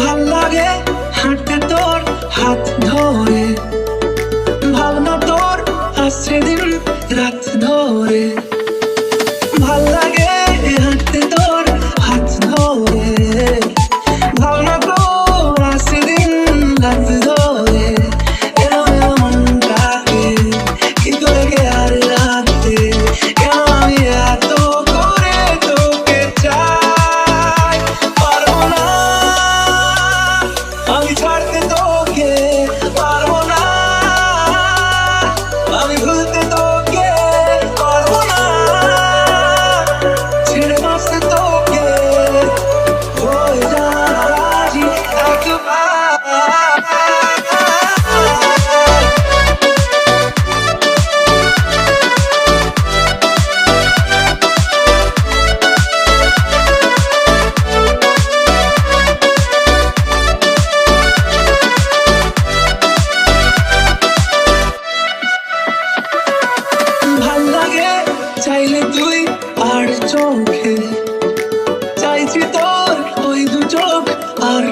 ভাল লাগে হাঁটতে তোর হাত ধরে, ভাবনা তোর আসছে দিন রাত ধরে। ভাল লাগে হাঁটতে তোর হাত ধরে, ভাবনা তোর আসছে দিন রাত ধরে। এলো এলো মনটাকে কি করে কে আর রাখতে, কেন আমি এত করে তোকে চাই। পারবো না আমি ছাড়তে তোকে, পারবো না আমি ভুলতে তোকে, পারবো না ছেড়ে বাঁচতে তোকে। হয়ে যা রাজি একবার। ভাল লাগে চাইলে তুই আর চোখে, চাইছি তোর ওই দু চোখ আর